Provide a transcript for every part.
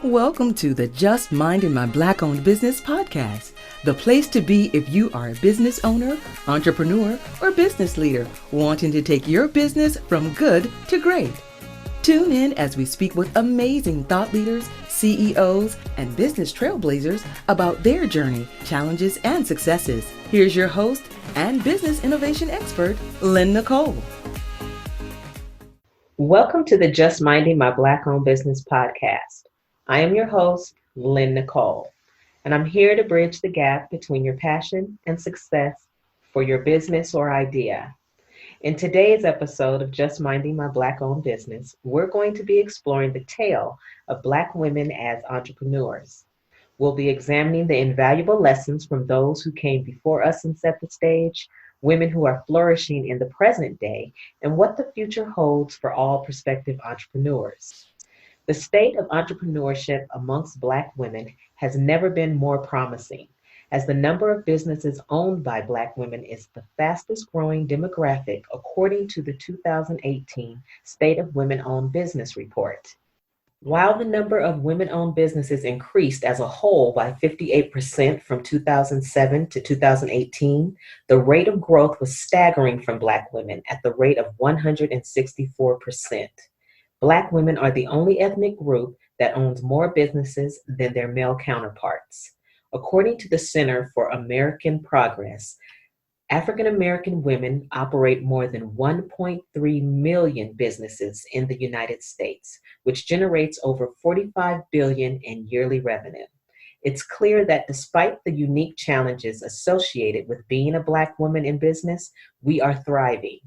Welcome to the Just Minding My Black-Owned Business podcast, the place to be if you are a business owner, entrepreneur, or business leader wanting to take your business from good to great. Tune in as we speak with amazing thought leaders, CEOs, and business trailblazers about their journey, challenges, and successes. Here's your host and business innovation expert, Lynn Nicole. Welcome to the Just Minding My Black-Owned Business podcast. I am your host, Lynn Nicole, and I'm here to bridge the gap between your passion and success for your business or idea. In today's episode of Just Minding My Black-Owned Business, we're going to be exploring the tale of Black women as entrepreneurs. We'll be examining the invaluable lessons from those who came before us and set the stage, women who are flourishing in the present day, and what the future holds for all prospective entrepreneurs. The state of entrepreneurship amongst Black women has never been more promising, as the number of businesses owned by Black women is the fastest growing demographic according to the 2018 State of Women-Owned Business Report. While the number of women-owned businesses increased as a whole by 58% from 2007 to 2018, the rate of growth was staggering from Black women at the rate of 164%. Black women are the only ethnic group that owns more businesses than their male counterparts. According to the Center for American Progress, African American women operate more than 1.3 million businesses in the United States, which generates over $45 billion in yearly revenue. It's clear that despite the unique challenges associated with being a Black woman in business, we are thriving.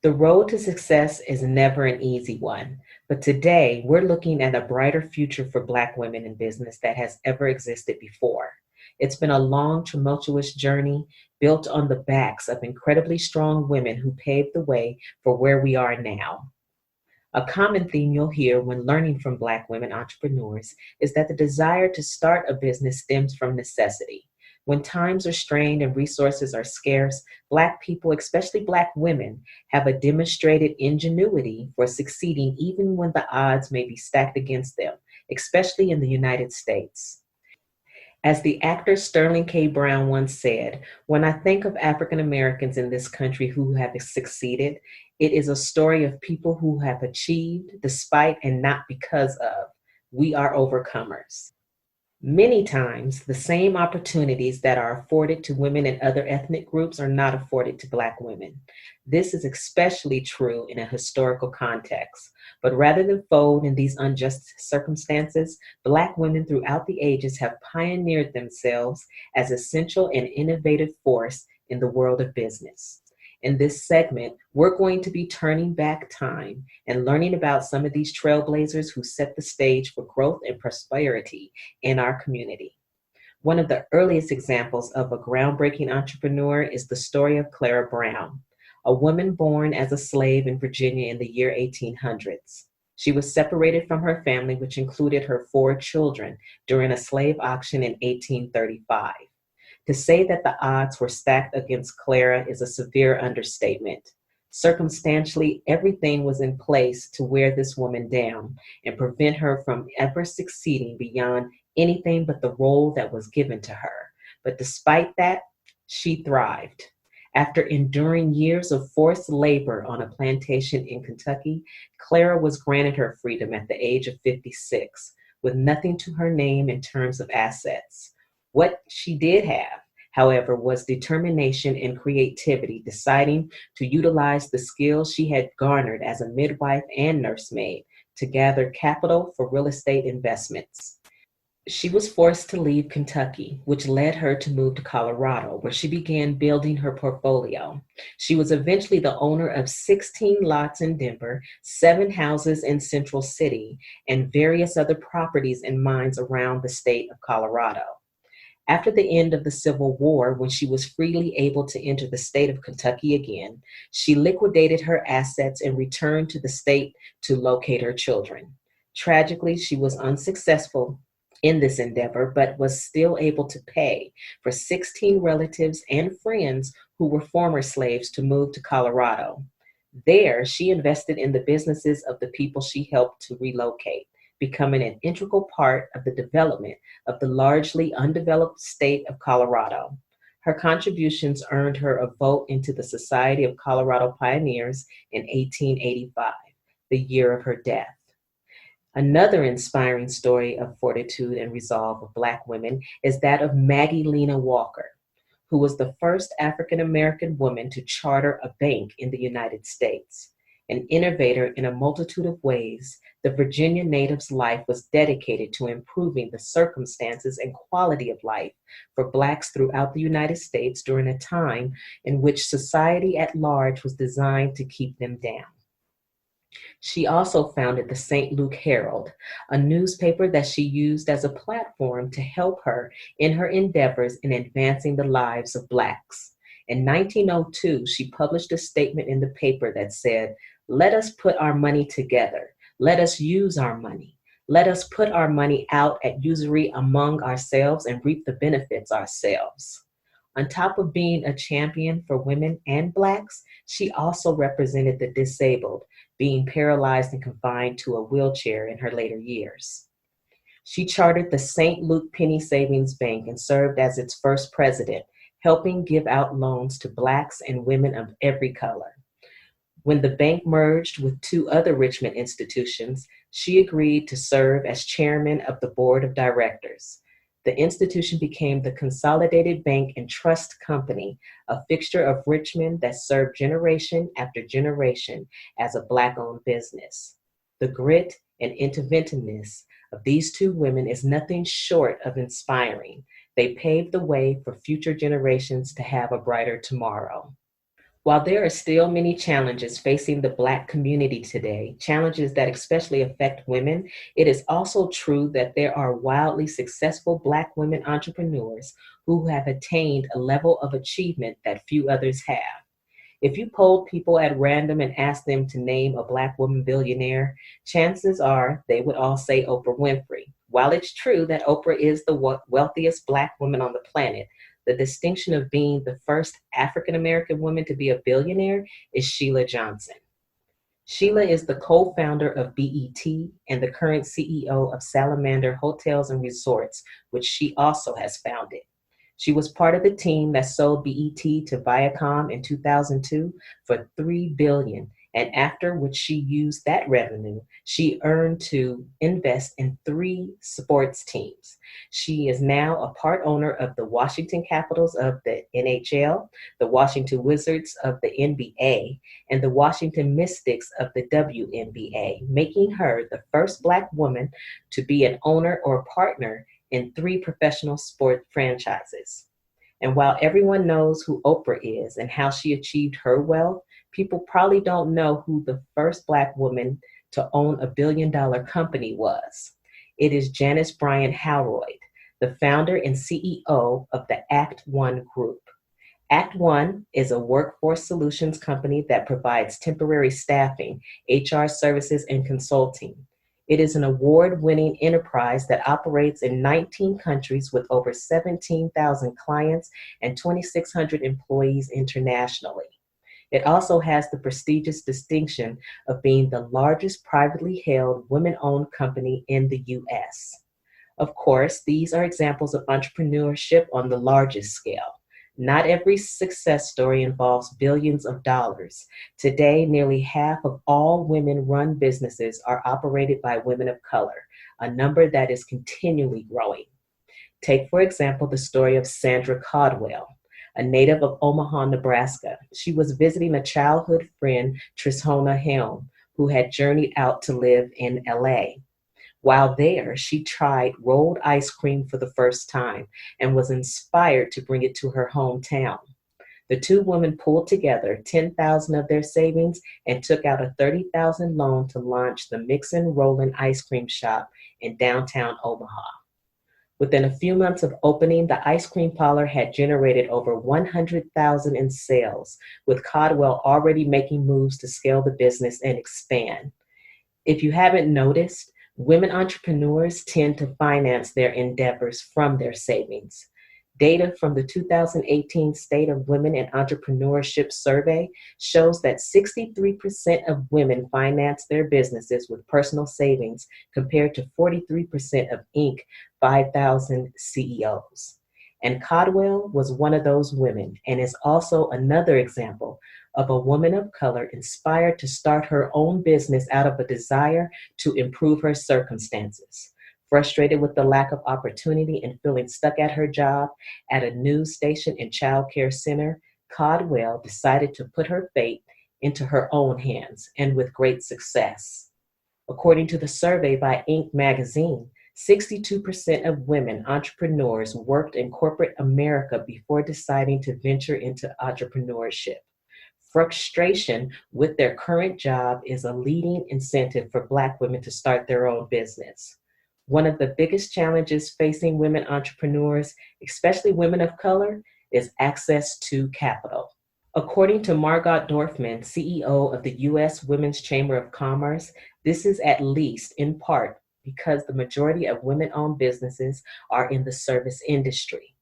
The road to success is never an easy one, but today we're looking at a brighter future for Black women in business that has ever existed before. It's been a long, tumultuous journey built on the backs of incredibly strong women who paved the way for where we are now. A common theme you'll hear when learning from Black women entrepreneurs is that the desire to start a business stems from necessity. When times are strained and resources are scarce, Black people, especially Black women, have a demonstrated ingenuity for succeeding even when the odds may be stacked against them, especially in the United States. As the actor Sterling K. Brown once said, "When I think of African Americans in this country who have succeeded, it is a story of people who have achieved despite and not because of. We are overcomers." Many times, the same opportunities that are afforded to women in other ethnic groups are not afforded to Black women. This is especially true in a historical context. But rather than fold in these unjust circumstances, Black women throughout the ages have pioneered themselves as essential and innovative force in the world of business. In this segment, we're going to be turning back time and learning about some of these trailblazers who set the stage for growth and prosperity in our community. One of the earliest examples of a groundbreaking entrepreneur is the story of Clara Brown, a woman born as a slave in Virginia in the year 1800s. She was separated from her family, which included her 4 children, during a slave auction in 1835. To say that the odds were stacked against Clara is a severe understatement. Circumstantially, everything was in place to wear this woman down and prevent her from ever succeeding beyond anything but the role that was given to her. But despite that, she thrived. After enduring years of forced labor on a plantation in Kentucky, Clara was granted her freedom at the age of 56, with nothing to her name in terms of assets. What she did have, however, was determination and creativity, deciding to utilize the skills she had garnered as a midwife and nursemaid to gather capital for real estate investments. She was forced to leave Kentucky, which led her to move to Colorado, where she began building her portfolio. She was eventually the owner of 16 lots in Denver, 7 houses in Central City, and various other properties and mines around the state of Colorado. After the end of the Civil War, when she was freely able to enter the state of Kentucky again, she liquidated her assets and returned to the state to locate her children. Tragically, she was unsuccessful in this endeavor, but was still able to pay for 16 relatives and friends who were former slaves to move to Colorado. There, she invested in the businesses of the people she helped to relocate. becoming an integral part of the development of the largely undeveloped state of Colorado. Her contributions earned her a vote into the Society of Colorado Pioneers in 1885, the year of her death. Another inspiring story of fortitude and resolve of Black women is that of Maggie Walker, who was the first African American woman to charter a bank in the United States. An innovator in a multitude of ways, the Virginia native's life was dedicated to improving the circumstances and quality of life for Blacks throughout the United States during a time in which society at large was designed to keep them down. She also founded the St. Luke Herald, a newspaper that she used as a platform to help her in her endeavors in advancing the lives of Blacks. In 1902, she published a statement in the paper that said, "Let us put our money together. Let us use our money. Let us put our money out at usury among ourselves and reap the benefits ourselves." On top of being a champion for women and Blacks, she also represented the disabled, being paralyzed and confined to a wheelchair in her later years. She chartered the St. Luke Penny Savings Bank and served as its first president, helping give out loans to Blacks and women of every color. When the bank merged with two other Richmond institutions, she agreed to serve as chairman of the board of directors. The institution became the Consolidated Bank and Trust Company, a fixture of Richmond that served generation after generation as a Black-owned business. The grit and inventiveness of these two women is nothing short of inspiring. They paved the way for future generations to have a brighter tomorrow. While there are still many challenges facing the Black community today, challenges that especially affect women, it is also true that there are wildly successful Black women entrepreneurs who have attained a level of achievement that few others have. If you polled people at random and asked them to name a Black woman billionaire, chances are they would all say Oprah Winfrey. While it's true that Oprah is the wealthiest Black woman on the planet, the distinction of being the first African-American woman to be a billionaire is Sheila Johnson. Sheila is the co-founder of BET and the current CEO of Salamander Hotels and Resorts, which she also has founded. She was part of the team that sold BET to Viacom in 2002 for $3 billion, and after which she used that revenue, she earned to invest in 3 sports teams. She is now a part owner of the Washington Capitals of the NHL, the Washington Wizards of the NBA, and the Washington Mystics of the WNBA, making her the first Black woman to be an owner or partner in 3 professional sport franchises. And while everyone knows who Oprah is and how she achieved her wealth, people probably don't know who the first Black woman to own a billion-dollar company was. It is Janice Bryant Howroyd, the founder and CEO of the Act One Group. Act One is a workforce solutions company that provides temporary staffing, HR services, and consulting. It is an award-winning enterprise that operates in 19 countries with over 17,000 clients and 2,600 employees internationally. It also has the prestigious distinction of being the largest privately held women-owned company in the U.S. Of course, these are examples of entrepreneurship on the largest scale. Not every success story involves billions of dollars. Today, nearly half of all women-run businesses are operated by women of color, a number that is continually growing. Take, for example, the story of Sandra Caldwell, a native of Omaha, Nebraska. She was visiting a childhood friend, Trishona Helm, who had journeyed out to live in LA. While there, she tried rolled ice cream for the first time and was inspired to bring it to her hometown. The two women pulled together $10,000 of their savings and took out a $30,000 loan to launch the Mixin' Rollin' ice cream shop in downtown Omaha. Within a few months of opening, the ice cream parlor had generated over $100,000 in sales, with Caldwell already making moves to scale the business and expand. If you haven't noticed, women entrepreneurs tend to finance their endeavors from their savings. Data from the 2018 State of Women in Entrepreneurship Survey shows that 63% of women finance their businesses with personal savings compared to 43% of Inc. 5,000 CEOs. And Caldwell was one of those women and is also another example of a woman of color inspired to start her own business out of a desire to improve her circumstances. Frustrated with the lack of opportunity and feeling stuck at her job at a news station and child care center, Caldwell decided to put her fate into her own hands, and with great success. According to the survey by Inc. magazine, 62% of women entrepreneurs worked in corporate America before deciding to venture into entrepreneurship. Frustration with their current job is a leading incentive for Black women to start their own business. One of the biggest challenges facing women entrepreneurs, especially women of color, is access to capital. According to Margot Dorfman, CEO of the U.S. Women's Chamber of Commerce, this is at least in part because the majority of women-owned businesses are in the service industry.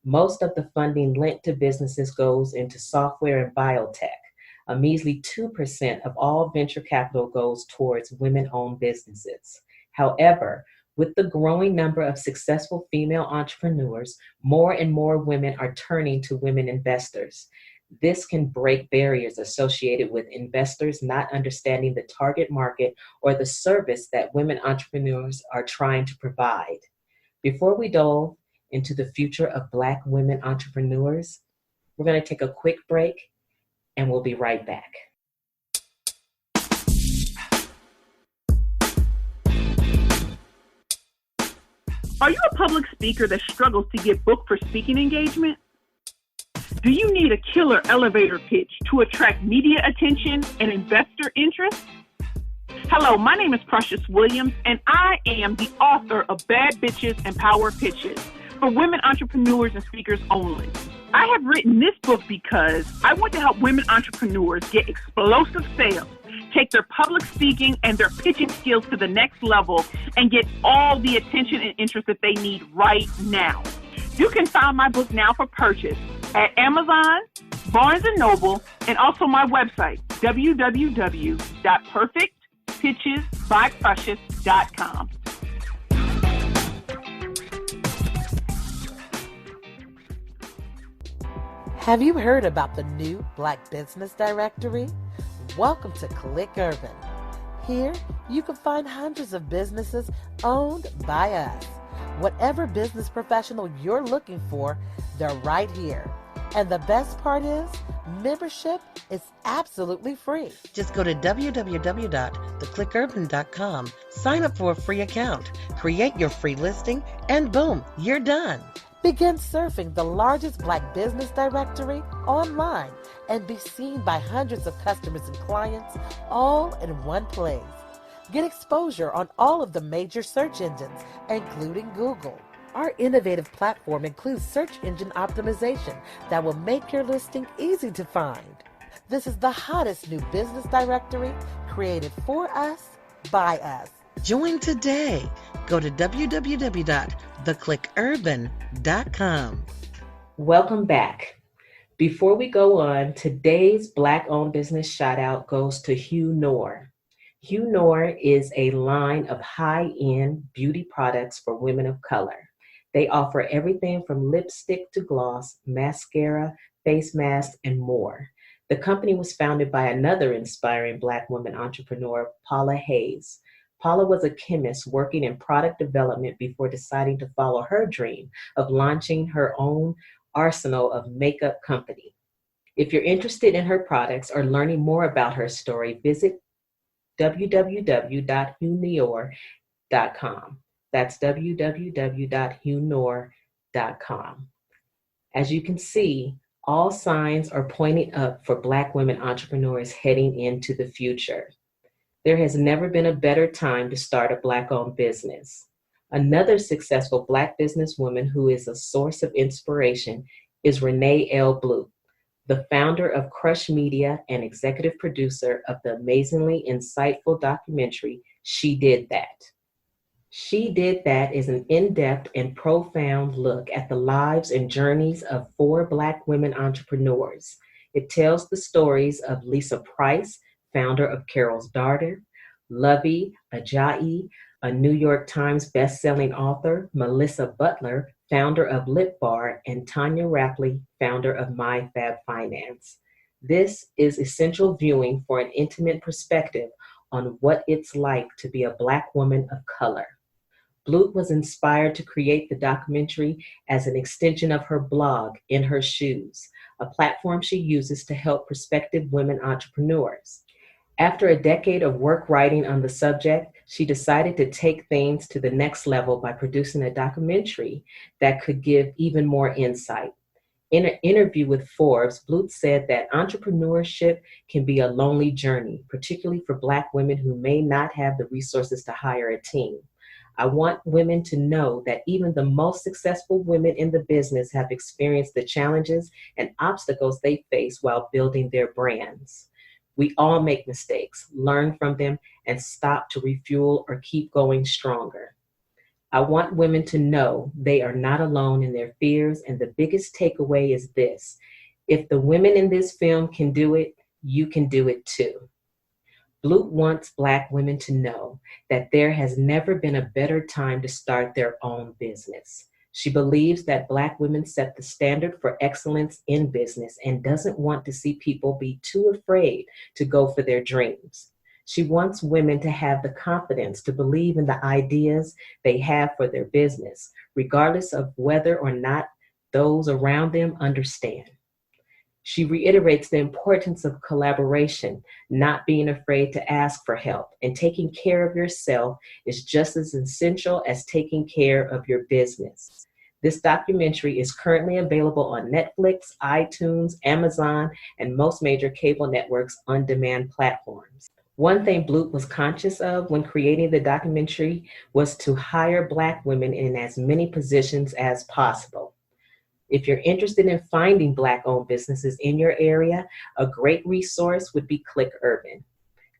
Most of the funding lent to businesses goes into software and biotech. A measly 2% of all venture capital goes towards women-owned businesses. However, with the growing number of successful female entrepreneurs, more and more women are turning to women investors. This can break barriers associated with investors not understanding the target market or the service that women entrepreneurs are trying to provide. Before we delve into the future of Black women entrepreneurs, we're going to take a quick break and we'll be right back. Are you a public speaker that struggles to get booked for speaking engagement? Do you need a killer elevator pitch to attract media attention and investor interest? Hello, my name is Precious Williams, and I am the author of Bad Bitches and Power Pitches for women entrepreneurs and speakers only. I have written this book because I want to help women entrepreneurs get explosive sales, take their public speaking and their pitching skills to the next level, and get all the attention and interest that they need right now. You can find my book now for purchase at Amazon, Barnes & Noble, and also my website, www.perfectpitchesbyprecious.com. Have you heard about the new Black Business Directory? Welcome to Click Urban. Here, you can find hundreds of businesses owned by us. Whatever business professional you're looking for, they're right here. And the best part is, membership is absolutely free. Just go to www.theclickurban.com, sign up for a free account, create your free listing, and boom, you're done. Begin surfing the largest Black business directory online and be seen by hundreds of customers and clients all in one place. Get exposure on all of the major search engines, including Google. Our innovative platform includes search engine optimization that will make your listing easy to find. This is the hottest new business directory created for us, by us. Join today. Go to www.theclickurban.com. Welcome back. Before we go on, today's Black-owned business shout-out goes to Hugh Noor. Hugh Noor is a line of high-end beauty products for women of color. They offer everything from lipstick to gloss, mascara, face masks, and more. The company was founded by another inspiring Black woman entrepreneur, Paula Hayes. Paula was a chemist working in product development before deciding to follow her dream of launching her own arsenal of makeup company. If you're interested in her products or learning more about her story, visit www.hughnoor.com. That's www.hughnoor.com. As you can see, all signs are pointing up for Black women entrepreneurs heading into the future. There has never been a better time to start a Black-owned business. Another successful Black businesswoman who is a source of inspiration is Renee Bluitt, the founder of Crush Media and executive producer of the amazingly insightful documentary, She Did That. She Did That is an in-depth and profound look at the lives and journeys of 4 Black women entrepreneurs. It tells the stories of Lisa Price, founder of Carol's Daughter, Lovey Ajayi, a New York Times best-selling author, Melissa Butler, founder of Lip Bar, and Tanya Rapley, founder of MyFab Finance. This is essential viewing for an intimate perspective on what it's like to be a Black woman of color. Bluitt was inspired to create the documentary as an extension of her blog, In Her Shoes, a platform she uses to help prospective women entrepreneurs. After a decade of work writing on the subject, she decided to take things to the next level by producing a documentary that could give even more insight. In an interview with Forbes, Bluitt said that entrepreneurship can be a lonely journey, particularly for Black women who may not have the resources to hire a team. I want women to know that even the most successful women in the business have experienced the challenges and obstacles they face while building their brands. We all make mistakes, learn from them, and stop to refuel or keep going stronger. I want women to know they are not alone in their fears, and the biggest takeaway is this: if the women in this film can do it, you can do it too. Bluitt wants Black women to know that there has never been a better time to start their own business. She believes that Black women set the standard for excellence in business and doesn't want to see people be too afraid to go for their dreams. She wants women to have the confidence to believe in the ideas they have for their business, regardless of whether or not those around them understand. She reiterates the importance of collaboration, not being afraid to ask for help, and taking care of yourself is just as essential as taking care of your business. This documentary is currently available on Netflix, iTunes, Amazon, and most major cable networks' on-demand platforms. One thing Bluitt was conscious of when creating the documentary was to hire Black women in as many positions as possible. If you're interested in finding Black-owned businesses in your area, a great resource would be ClickUrban.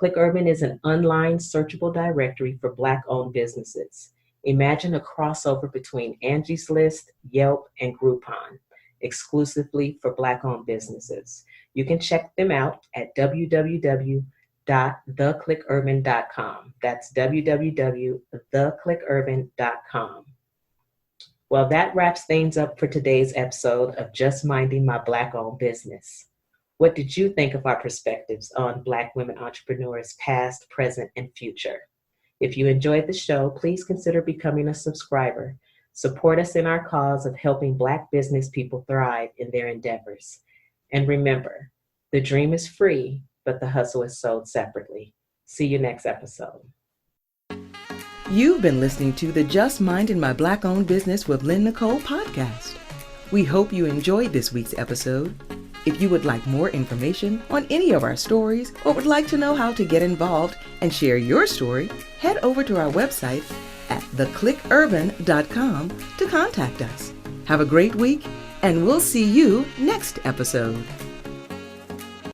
ClickUrban is an online searchable directory for Black-owned businesses. Imagine a crossover between Angie's List, Yelp, and Groupon, exclusively for Black-owned businesses. You can check them out at www.theclickurban.com. That's www.theclickurban.com. Well, that wraps things up for today's episode of Just Minding My Black-Owned Business. What did you think of our perspectives on Black women entrepreneurs, past, present, and future? If you enjoyed the show, please consider becoming a subscriber. Support us in our cause of helping Black business people thrive in their endeavors. And remember, the dream is free, but the hustle is sold separately. See you next episode. You've been listening to the Just Minding My Black-Owned Business with Lynn Nicole podcast. We hope you enjoyed this week's episode. If you would like more information on any of our stories or would like to know how to get involved and share your story, head over to our website at theclickurban.com to contact us. Have a great week, and we'll see you next episode.